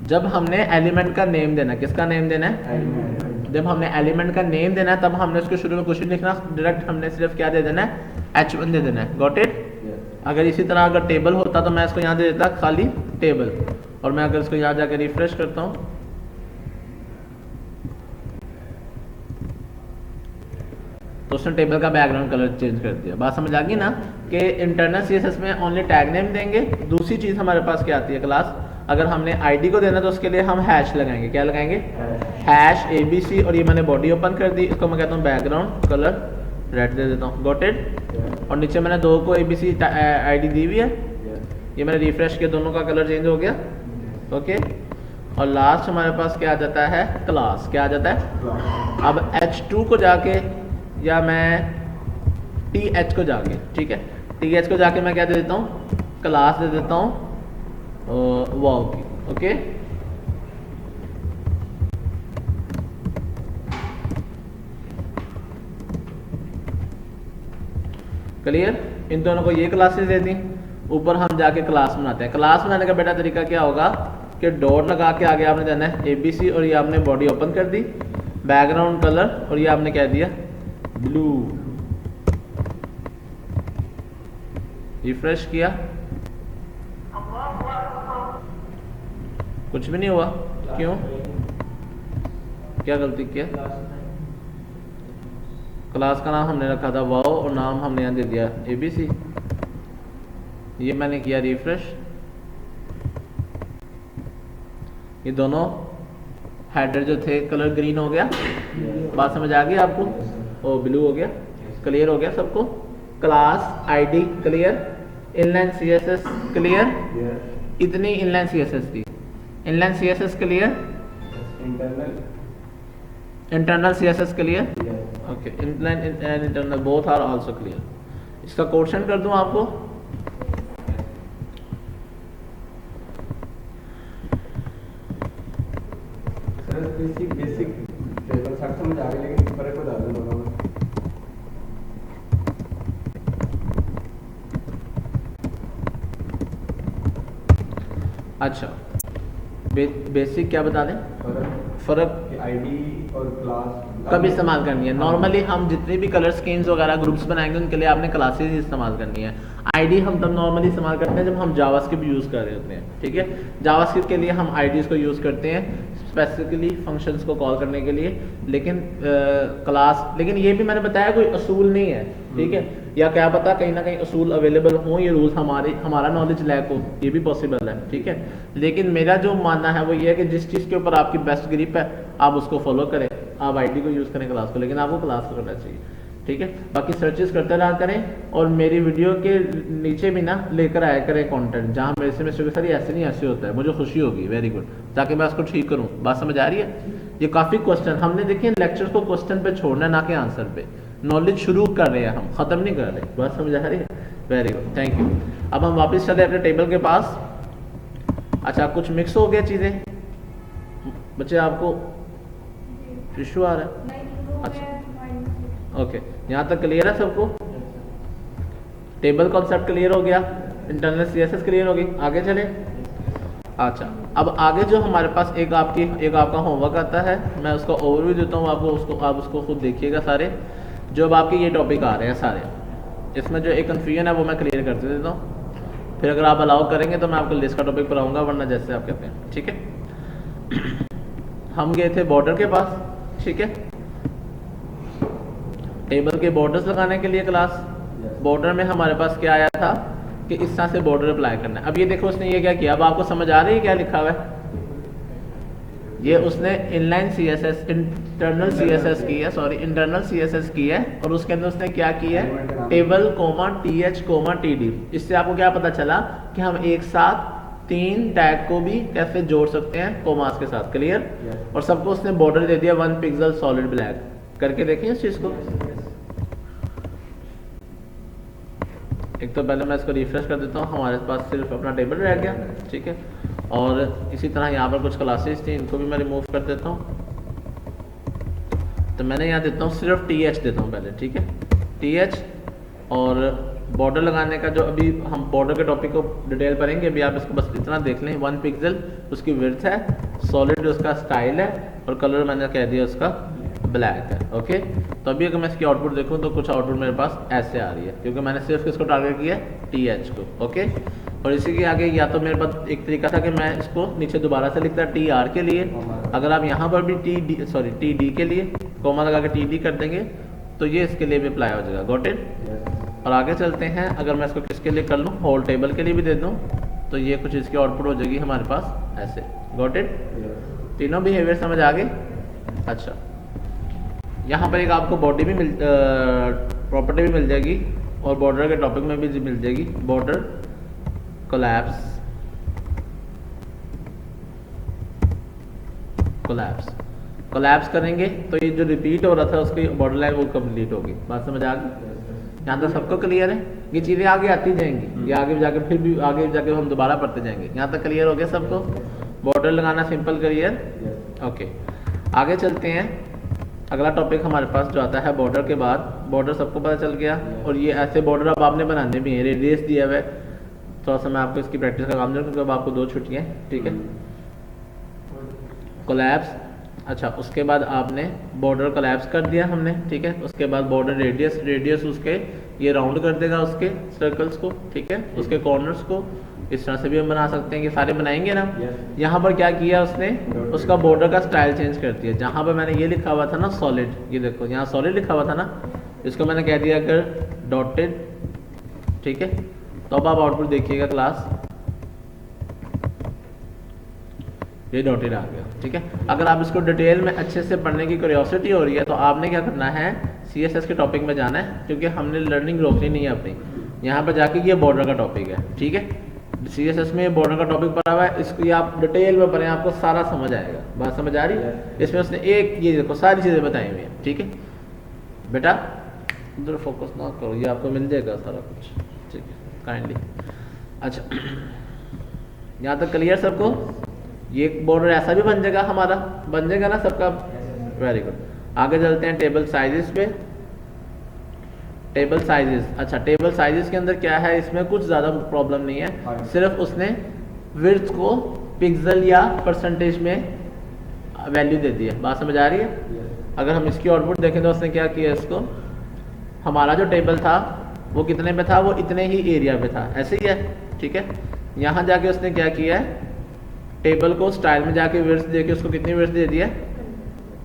जब हमने एलिमेंट का नेम देना, किसका नेम देना है, जब हमने एलिमेंट का नेम देना है तब हमने उसके शुरू में कुछ नहीं लिखना, डायरेक्ट हमने सिर्फ क्या दे देना है, h1 दे देना है। Got it. अगर इसी तरह अगर टेबल होता तो मैं इसको यहाँ दे देता खाली टेबल, और मैं अगर इसको यहाँ जाकर रिफ्रेश करता हूँ तो उसने टेबल का बैकग्राउंड कलर चेंज कर दिया। बात समझ आ गई ना कि इंटरनल सीएसएस में ओनली टैग नेम देंगे। दूसरी चीज़ हमारे पास क्या आती है क्लास, अगर हमने आईडी को देना तो उसके लिए हम हैश लगाएंगे। क्या लगाएंगे, हैश ABC, और ये मैंने बॉडी ओपन कर दी, इसको मैं कहता हूँ बैकग्राउंड कलर रेड दे देता हूँ। Got it. और नीचे मैंने 2 को ABC आईडी दी हुई है, ये मैंने रिफ्रेश किया, दोनों का कलर चेंज हो गया। ओके। और लास्ट हमारे पास क्या आ जाता है, क्लास। क्या आ जाता है, अब H2 को जाके या मैं TH को जाके, ठीक है, TH को जाके मैं क्या दे देता हूँ, क्लास दे देता हूँ वाव की। ओके। क्लियर। इन दोनों को ये क्लासेस दे दी, ऊपर हम जाके क्लास बनाते हैं। क्लास बनाने का बेटा तरीका क्या होगा कि डॉट लगा के आगे आपने देना है ABC, और ये आपने बॉडी ओपन कर दी, बैकग्राउंड कलर, और ये आपने क्या दिया, ब्लू। रिफ्रेश किया, कुछ भी नहीं हुआ। क्यों, क्या गलती किया, क्लास का नाम हमने रखा था वाओ, और नाम हमने यहाँ दे दिया ABC। ये मैंने किया रिफ्रेश, ये दोनों हेडर जो थे कलर ग्रीन हो गया। बात समझ आ गई आपको, ओ ब्लू हो गया। क्लियर हो गया सबको। Class ID clear, inline CSS clear, इतनी इनलाइन सीएसएस थी। Inline CSS clear, internal CSS clear. Okay, inline and internal both are also clear. इसका कोड सेंड कर दूं आपको। बेसिक टेबल सब समझ आ गई, लेकिन फर्क बता दो दोनों में। अच्छा, बेसिक क्या बता दें, फर्क आईडी और क्लास कब इस्तेमाल करनी है। नॉर्मली हम जितने भी कलर स्कीम्स वगैरह ग्रुप्स बनाएंगे उनके लिए आपने क्लासेस ही इस्तेमाल करनी है। आईडी हम तब नॉर्मली इस्तेमाल करते हैं जब हम जावास्क्रिप्ट यूज़ कर रहे होते हैं। ठीक है, जावास्क्रिप्ट के लिए हम आईडीज को यूज़ करते हैं स्पेसिफिकली फंक्शंस को कॉल करने के लिए, लेकिन क्लास, लेकिन ये भी मैंने बताया कोई असूल नहीं है। ठीक है, या क्या पता कहीं ना कहीं असूल अवेलेबल हो, ये रूल्स हमारा नॉलेज लैक हो, ये भी पॉसिबल है। ठीक है, लेकिन मेरा जो मानना है वो ये है कि जिस चीज़ के ऊपर आपकी बेस्ट ग्रिप है आप उसको फॉलो करें, आप आईडी को यूज़ करें क्लास को, लेकिन आपको क्लास को करना चाहिए। ठीक है, बाकी सर्चेस करते रहा करें, और मेरी वीडियो के नीचे भी ना लेकर आया करें कंटेंट जहाँ मेरे से मिस्टेक सर ऐसे नहीं ऐसे होता है, मुझे खुशी होगी, वेरी गुड, ताकि मैं उसको ठीक करूँ। बात समझ आ रही है। ये काफ़ी क्वेश्चन हमने देखिए, लेक्चर को क्वेश्चन पे छोड़ना है ना कि आंसर पे। नॉलेज शुरू कर रहे हैं हम, ख़त्म नहीं कर रहे। बात समझ आ रही है, वेरी गुड, थैंक यू। अब हम वापस चले अपने टेबल के पास। अच्छा, कुछ मिक्स हो गया चीज़ें बच्चे, आपको इशू आ रहा है? अच्छा, ओके, यहाँ तक क्लियर है सबको? टेबल कॉन्सेप्ट क्लियर हो गया, इंटरनल सीएसएस क्लियर हो गई, आगे चले। अच्छा, अब आगे जो हमारे पास एक आपका होमवर्क आता है, मैं उसका ओवरव्यू देता हूँ आपको, आप उसको खुद देखिएगा सारे। जो अब आपके ये टॉपिक आ रहे हैं सारे, इसमें जो एक कन्फ्यूजन है वो मैं क्लियर कर देता हूँ, फिर अगर आप अलाउ करेंगे तो मैं आपको लिस्ट का टॉपिक पर आऊँगा, वरना जैसे आप कहते हैं। ठीक है, हम गए थे बॉर्डर के पास। ठीक है, टेबल के बॉर्डर्स लगाने के लिए क्लास, बॉर्डर में हमारे पास क्या आया था कि इस तरह से बॉर्डर अप्लाई करना है। अब ये देखो उसने ये क्या किया, अब आपको समझ आ रही है क्या लिखा हुआ है? ये उसने इनलाइन सीएसएस, इंटरनल सीएसएस की है, सॉरी इंटरनल सीएसएस की है, और उसके अंदर उसने क्या किया है, table comma TH comma TD। इससे आपको क्या पता चला कि हम एक साथ 3 टैग को भी कैसे जोड़ सकते हैं कोमास के साथ। क्लियर? और सबको उसने बॉर्डर दे दिया 1 पिक्सल सॉलिड ब्लैक। करके देखें इस चीज़ को। एक तो पहले मैं इसको रिफ्रेश कर देता हूँ, हमारे पास सिर्फ अपना टेबल रह गया। ठीक है, और इसी तरह यहाँ पर कुछ क्लासेस थी, इनको भी मैं रिमूव कर देता हूँ। तो मैंने यहाँ देता हूँ सिर्फ TH देता हूँ पहले। ठीक है, TH, और बॉर्डर लगाने का जो अभी हम बॉर्डर के टॉपिक को डिटेल पढ़ेंगे, अभी आप इसको बस इतना देख लें। 1 पिक्सल उसकी विड्थ है, सॉलिड उसका स्टाइल है, और कलर मैंने कह दिया उसका ब्लैक है। ओके, तो अभी अगर मैं इसकी आउटपुट देखूँ तो कुछ आउटपुट मेरे पास ऐसे आ रही है, क्योंकि मैंने सिर्फ किसको टारगेट किया है, TH को। ओके, और इसी के आगे या तो मेरे पास एक तरीका था कि मैं इसको नीचे दोबारा से लिखता TR के लिए, अगर आप यहाँ पर भी TD के लिए कॉमा लगा के TD कर देंगे तो ये इसके लिए भी अप्लाई हो जाएगा। Got it. और आगे चलते हैं, अगर मैं इसको किसके लिए कर लूँ, होल टेबल के लिए भी दे दूँ तो ये कुछ इसकी आउटपुट हो जाएगी हमारे पास ऐसे। Got it. तीनों बिहेवियर समझ आ गए। अच्छा, यहाँ पर एक आपको बॉडी भी प्रॉपर्टी भी मिल जाएगी और बॉर्डर के टॉपिक में भी मिल जाएगी, बॉर्डर कोलैप्स करेंगे तो ये जो रिपीट हो रहा था उसकी बॉर्डर लाइन वो कंप्लीट होगी। बात समझ आ गई? यहाँ तक सबको क्लियर है? ये चीज़ें आगे आती जाएंगी, ये आगे जाके फिर भी आगे जाके हम दोबारा पढ़ते जाएंगे। यहाँ तक क्लियर हो गया सबको? बॉर्डर लगाना सिंपल क्लियर। ओके, आगे चलते हैं। अगला टॉपिक हमारे पास जो आता है बॉर्डर के बाद, बॉर्डर सबको पता चल गया, और ये ऐसे बॉर्डर अब आपने बनाने भी हैं। रेडियस दिया हुआ है, थोड़ा सा मैं आपको इसकी प्रैक्टिस का काम दूँ क्योंकि अब आपको 2 छुट्टियाँ हैं। ठीक है, कोलैप्स। अच्छा, उसके बाद आपने बॉर्डर कोलैप्स कर दिया हमने। ठीक है, उसके बाद बॉर्डर रेडियस उसके ये राउंड कर देगा उसके सर्कल्स को। ठीक है, उसके कॉर्नर्स को इस तरह से भी हम बना सकते हैं कि सारे बनाएंगे ना। यहाँ पर क्या किया उसने, उसका बॉर्डर का स्टाइल चेंज कर दिया। जहाँ पर मैंने ये लिखा हुआ था ना सॉलिड, ये देखो यहाँ सॉलिड लिखा हुआ था ना, इसको मैंने कह दिया अगर डॉटेड। ठीक है, तो अब आप आउटपुट देखिएगा क्लास, ये डॉटेड आ गया। ठीक है, अगर आप इसको डिटेल में अच्छे से पढ़ने की क्यूरियोसिटी हो रही है तो आपने क्या करना है, CSS के टॉपिक में जाना है, क्योंकि हमने लर्निंग रोकनी नहीं है अपनी। यहाँ पर जाके ये बॉर्डर का टॉपिक है। ठीक है, CSS में बॉर्डर का टॉपिक पढ़ा हुआ है, इसको ये आप डिटेल में पढ़ें, आपको सारा समझ आएगा। बात समझ आ रही है? इसमें उसने एक ये देखो सारी चीज़ें बताई हुई हैं। ठीक है बेटा, उधर फोकस ना करो, ये आपको मिल जाएगा सारा कुछ। ठीक है, काइंडली। अच्छा, यहाँ तक क्लियर सबको? ये बॉर्डर ऐसा भी बन जाएगा हमारा, बन जाएगा ना सबका? Very good. आगे चलते हैं टेबल साइजेस पे। टेबल साइजेस, अच्छा टेबल साइजेस के अंदर क्या है, इसमें कुछ ज़्यादा प्रॉब्लम नहीं है, सिर्फ उसने विड्थ को पिक्सल या परसेंटेज में वैल्यू दे दी है। बात समझ आ रही है? अगर हम इसकी आउटपुट देखें तो उसने क्या किया, इसको हमारा जो टेबल था वो कितने पे था, वो इतने ही एरिया पे था, ऐसे ही है। ठीक है, यहाँ जाके उसने क्या किया है, टेबल को स्टाइल में जाके विड्थ देके उसको कितनी विड्थ दे दिया,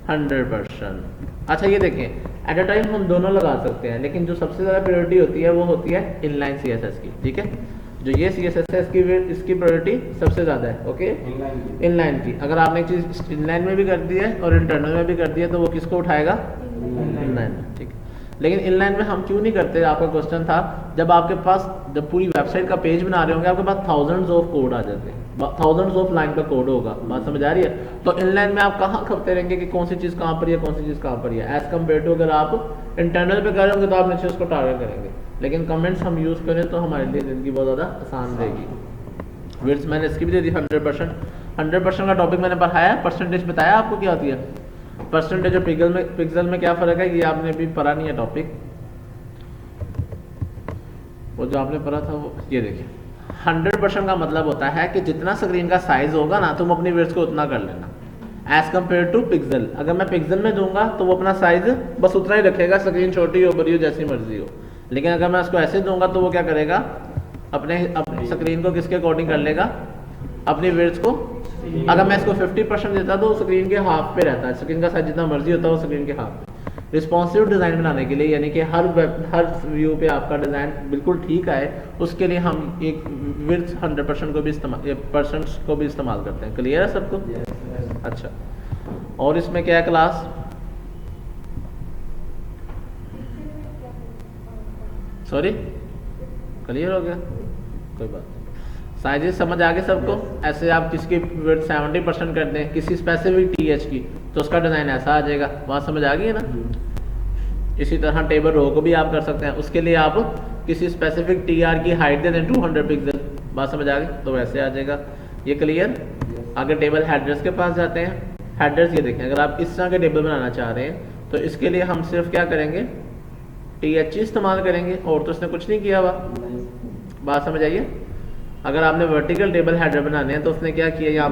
100%। अच्छा ये देखें, एट अ टाइम हम दोनों लगा सकते हैं, लेकिन जो सबसे ज़्यादा प्रायोरिटी होती है वो होती है इनलाइन CSS की। ठीक है, जो ये CSS है इसकी प्रायोरिटी सबसे ज़्यादा है। ओके, इनलाइन की। अगर आपने एक चीज़ इनलाइन में भी कर दी है और इंटरनल में भी कर दी है तो वो किसको उठाएगा, इनलाइन। ठीक है, लेकिन इनलाइन में हम क्यों नहीं करते, आपका क्वेश्चन था। जब आपके पास जब पूरी वेबसाइट का पेज बना रहे होंगे, आपके पास थाउजेंड्स ऑफ कोड आ जाते हैं, थाउजेंड्स ऑफ लाइन का कोड होगा। बात समझ आ रही है? तो इनलाइन में आप कहाँ खपते रहेंगे कि कौन सी चीज़ कहाँ पर है, कौन सी चीज़ कहाँ पर है, एज कम्पेयर टू अगर आप इंटरनल पे कर रहे होंगे तो आप नीचे उसको टारगेट करेंगे। लेकिन कमेंट्स हम यूज़ करें तो हमारे लिए ज़िंदगी बहुत ज़्यादा आसान रहेगी। विड्थ मैंने इसकी भी दे दी 100%। 100% का टॉपिक मैंने पढ़ाया, परसेंटेज बताया आपको क्या होती है परसेंटेज और पिक्सल में क्या फ़र्क है, ये आपने अभी पढ़ा नहीं है टॉपिक। वो जो आपने पढ़ा था वो ये देखिए, 100% का मतलब होता है कि जितना स्क्रीन का साइज होगा ना, तुम अपनी विड्थ को उतना कर लेना एज कम्पेयर टू पिक्सल। अगर मैं पिक्सल में दूंगा तो वो अपना साइज बस उतना ही रखेगा, स्क्रीन छोटी हो बड़ी हो जैसी मर्जी हो। लेकिन अगर मैं उसको ऐसे दूंगा तो वो क्या करेगा, अपने स्क्रीन को किसके अकॉर्डिंग कर लेगा, अपनी विड्थ को। अगर मैं इसको 50% देता तो स्क्रीन के हाफ पे रहता है, स्क्रीन का साइज जितना मर्जी होता है वो स्क्रीन के हाफ पे। रिस्पॉन्सिव डिज़ाइन बनाने के लिए, यानी कि हर व्यू पे आपका डिज़ाइन बिल्कुल ठीक आए, उसके लिए हम एक विड्थ 100% को भी परसेंट्स को भी इस्तेमाल करते हैं। क्लियर है सबको? अच्छा, और इसमें क्या है क्लास, सॉरी क्लियर हो गया, कोई बात नहीं। साइजेस समझ आ गए सबको? ऐसे आप किसकी विड्थ 70% कर दें किसी स्पेसिफिक TH की तो उसका डिज़ाइन ऐसा आ जाएगा। बात समझ आ गई है ना? इसी तरह टेबल रो को भी आप कर सकते हैं, उसके लिए आप किसी स्पेसिफिक TR की हाइट दे दें 200 पिक्सल। बात समझ आ गई? तो वैसे आ जाएगा। ये क्लियर? आगे टेबल हेडर्स के पास जाते हैं। हेडर्स ये देखें, अगर आप इस तरह के टेबल बनाना चाह रहे हैं तो इसके लिए हम सिर्फ क्या करेंगे, TH इस्तेमाल करेंगे और तो इसने कुछ नहीं किया हुआ। नहीं। बात समझ आइए। अगर आपने वर्टिकल टेबल हेडर बनाने हैं तो उसने क्या किया, यहाँ पर